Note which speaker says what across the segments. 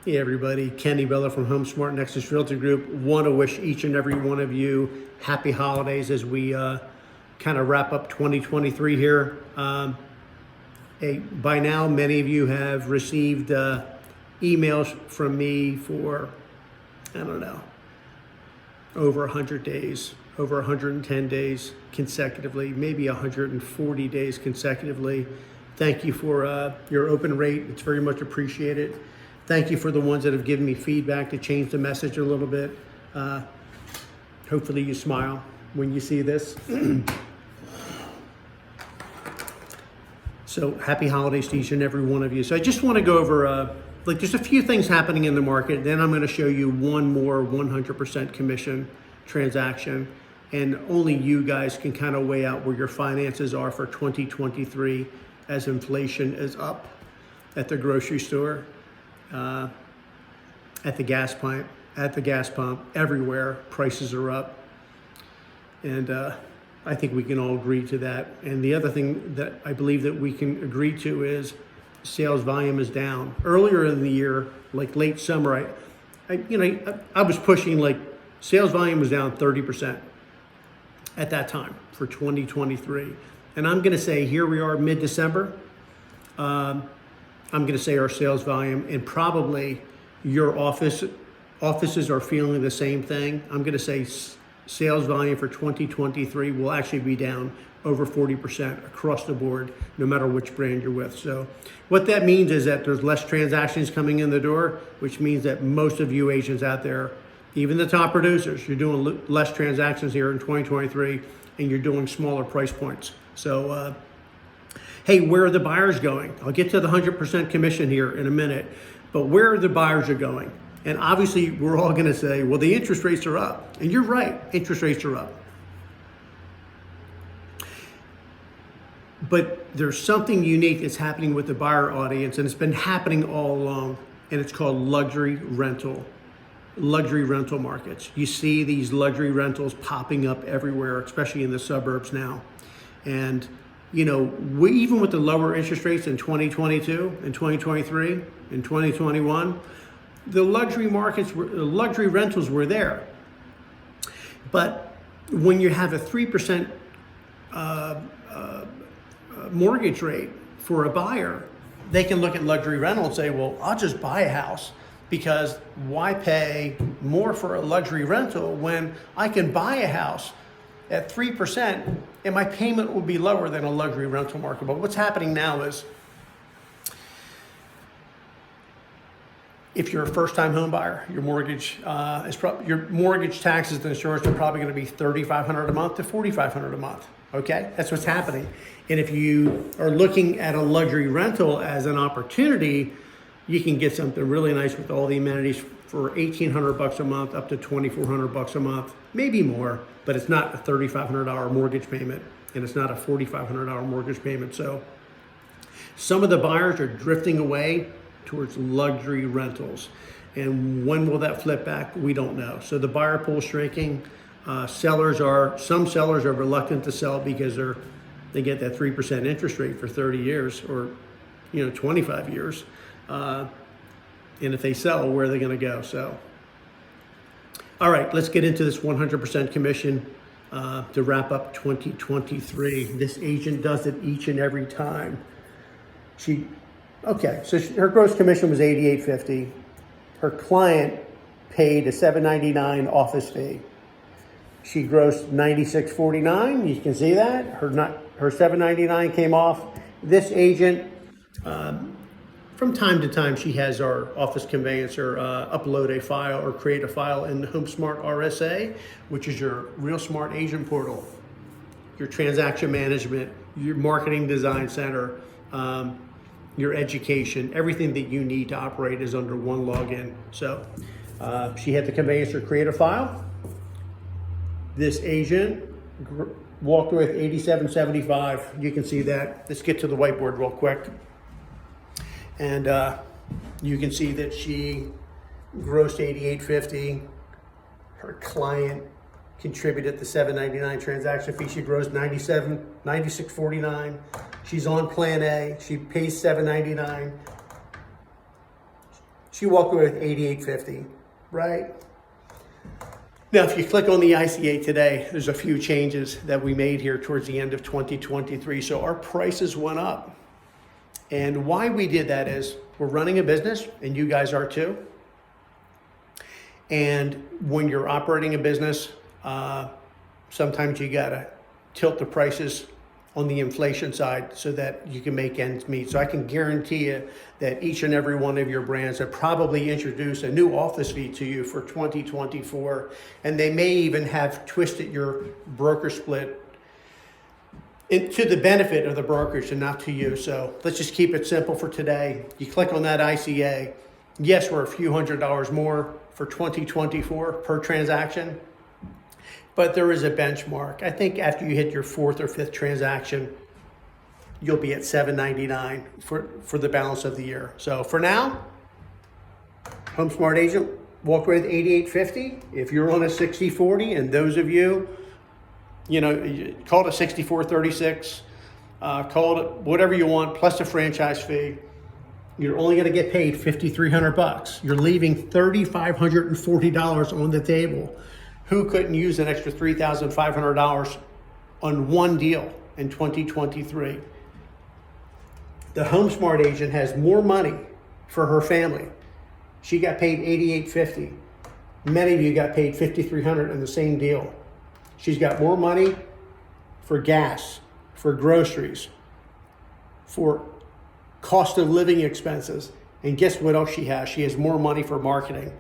Speaker 1: Hey everybody, Kenny Bella from HomeSmart Nexus Realty Group. Want to wish each and every one of you happy holidays as we kind of wrap up 2023 here. By now, many of you have received emails from me for, I don't know, over 100 days, over 110 days consecutively, maybe 140 days consecutively. Thank you for your open rate. It's very much appreciated. Thank you for the ones that have given me feedback to change the message a little bit. Hopefully you smile when you see this. So happy holidays to each and every one of you. So I just want to go over, there's a few things happening in the market. Then I'm going to show you one more 100% commission transaction. And only you guys can kind of weigh out where your finances are for 2023 as inflation is up at the grocery store. At the gas pump, everywhere, prices are up. And I think we can all agree to that. And the other thing that I believe that we can agree to is sales volume is down. Earlier in the year, like late summer, I was pushing like sales volume was down 30% at that time for 2023. And I'm going to say here we are mid-December. I'm going to say our sales volume, and probably your offices are feeling the same thing. I'm going to say sales volume for 2023 will actually be down over 40% across the board, no matter which brand you're with. So what that means is that there's less transactions coming in the door, which means that most of you agents out there, even the top producers, you're doing less transactions here in 2023, and you're doing smaller price points. So, hey, where are the buyers going? I'll get to the 100% commission here in a minute, but where are the buyers are going? And obviously we're all gonna say, well, the interest rates are up. And you're right, interest rates are up. But there's something unique that's happening with the buyer audience, and it's been happening all along, and it's called luxury rental markets. You see these luxury rentals popping up everywhere, especially in the suburbs now. And even with the lower interest rates in 2022 and 2023 and 2021, the luxury rentals were there. But when you have a 3% mortgage rate for a buyer, they can look at luxury rental and say, well, I'll just buy a house, because why pay more for a luxury rental when I can buy a house at 3% and my payment will be lower than a luxury rental market. But what's happening now is, if you're a first-time home buyer, your mortgage your mortgage taxes and insurance are probably going to be $3,500 a month to $4,500 a month. Okay, that's what's happening. And if you are looking at a luxury rental as an opportunity, you can get something really nice with all the amenities for $1,800 a month up to $2,400 a month, maybe more. But it's not a $3,500 mortgage payment, and it's not a $4,500 mortgage payment. So some of the buyers are drifting away towards luxury rentals. And when will that flip back? We don't know. So the buyer pool is shrinking. Some sellers are reluctant to sell because they get that 3% interest rate for 30 years or 25 years. And if they sell, where are they going to go? So, all right, let's get into this 100% commission to wrap up 2023. This agent does it each and every time. So her gross commission was $88.50. Her client paid a $7.99 office fee. She grossed $96.49. You can see that her $7.99 came off. This agent, from time to time, she has our office conveyancer upload a file or create a file in HomeSmart RSA, which is your Real Smart Agent Portal, your transaction management, your marketing design center, your education, everything that you need to operate is under one login. So she had the conveyancer create a file. This agent walked away with $87.75. You can see that. Let's get to the whiteboard real quick. And you can see that she grossed $88.50. Her client contributed the $7.99 transaction fee. She grossed $96.49. She's on plan A. She pays $7.99. So you walk away with $88.50, right? Now, if you click on the ICA today, there's a few changes that we made here towards the end of 2023. So our prices went up. And why we did that is we're running a business, and you guys are too. And when you're operating a business, sometimes you gotta tilt the prices on the inflation side so that you can make ends meet. So I can guarantee you that each and every one of your brands have probably introduced a new office fee to you for 2024, and they may even have twisted your broker split to the benefit of the brokerage and not to you. So let's just keep it simple for today. You click on that ICA. Yes, we're a few $100s more for 2024 per transaction, but there is a benchmark. I think after you hit your fourth or fifth transaction, you'll be at $7.99 for the balance of the year. So for now, HomeSmart agent, walk away with $88.50. If you're on a 60/40, and those of you, call it a 64/36, call it whatever you want, plus a franchise fee, you're only going to get paid $5,300. You're leaving $3,540 on the table. Who couldn't use an extra $3,500 on one deal in 2023? The HomeSmart agent has more money for her family. She got paid $88.50. Many of you got paid $5,300 in the same deal. She's got more money for gas, for groceries, for cost of living expenses. And guess what else she has? She has more money for marketing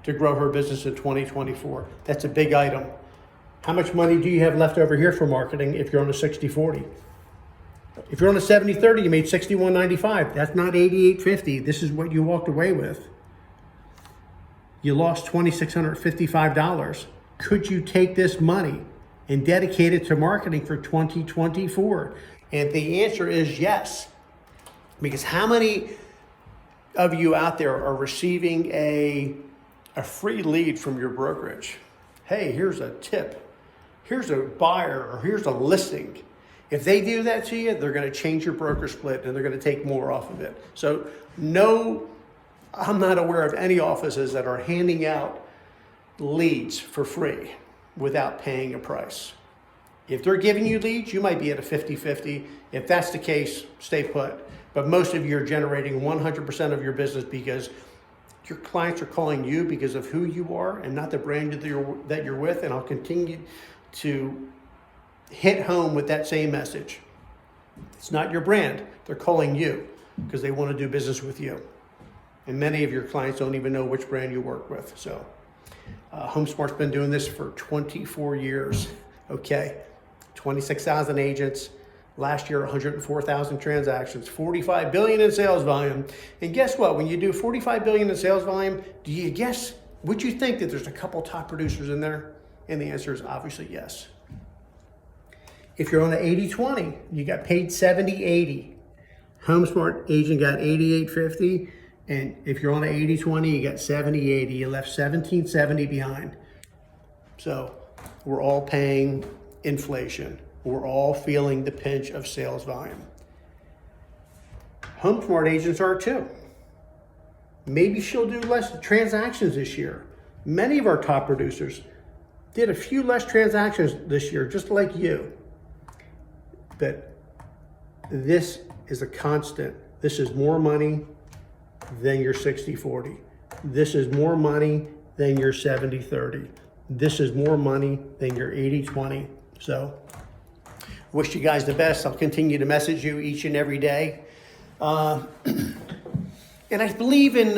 Speaker 1: to grow her business in 2024. That's a big item. How much money do you have left over here for marketing if you're on a 60/40? If you're on a 70/30, you made $61.95. That's not $88.50. This is what you walked away with. You lost $2,655. Could you take this money and dedicate it to marketing for 2024? And the answer is yes. Because how many of you out there are receiving a free lead from your brokerage? Hey, here's a tip. Here's a buyer, or here's a listing. If they do that to you, they're going to change your broker split and they're going to take more off of it. So no, I'm not aware of any offices that are handing out leads for free without paying a price. If they're giving you leads, you might be at a 50/50. If that's the case, stay put. But most of you are generating 100% of your business because your clients are calling you because of who you are and not the brand that you're with. And I'll continue to hit home with that same message. It's not your brand. They're calling you because they want to do business with you. And many of your clients don't even know which brand you work with. So HomeSmart's been doing this for 24 years, okay? 26,000 agents. Last year, 104,000 transactions, 45 billion in sales volume. And guess what? When you do 45 billion in sales volume, would you think that there's a couple top producers in there? And the answer is obviously yes. If you're on an 80/20, you got paid 70/80. HomeSmart agent got 88/50. And if you're on an 80/20, you got 70/80. You left 1770 behind. So we're all paying inflation. We're all feeling the pinch of sales volume. HomeSmart agents are too. Maybe she'll do less transactions this year. Many of our top producers did a few less transactions this year, just like you. But this is a constant. This is more money than your 60/40. This is more money than your 70/30. This is more money than your 80/20. So wish you guys the best. I'll continue to message you each and every day. And I believe in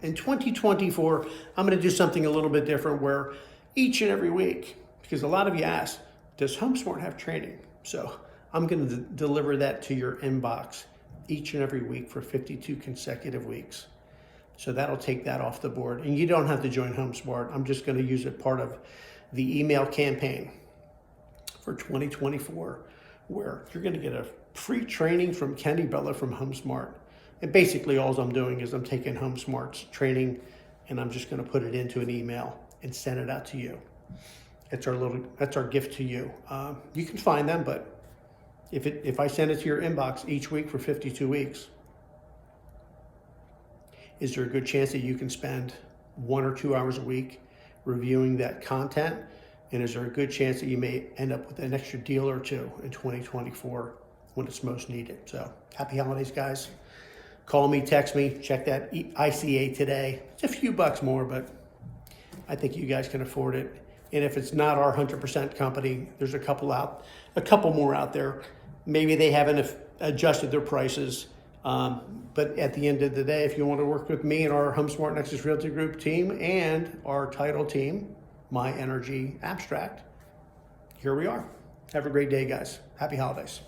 Speaker 1: 2024, I'm going to do something a little bit different where each and every week, because a lot of you ask, does HomeSmart have training? So I'm going to deliver that to your inbox each and every week for 52 consecutive weeks. So that'll take that off the board. And you don't have to join HomeSmart. I'm just going to use it part of the email campaign for 2024, where you're going to get a free training from Kenny Bella from HomeSmart. And basically all I'm doing is I'm taking HomeSmart's training and I'm just going to put it into an email and send it out to you. That's our gift to you. You can find them, but if I send it to your inbox each week for 52 weeks, is there a good chance that you can spend 1 or 2 hours a week reviewing that content? And is there a good chance that you may end up with an extra deal or two in 2024 when it's most needed? So happy holidays, guys. Call me, text me, check that ICA today. It's a few bucks more, but I think you guys can afford it. And if it's not our 100% company, there's a couple more out there. Maybe they haven't adjusted their prices. But at the end of the day, if you want to work with me and our HomeSmart Nexus Realty Group team and our title team, My Energy Abstract, here we are. Have a great day, guys. Happy holidays.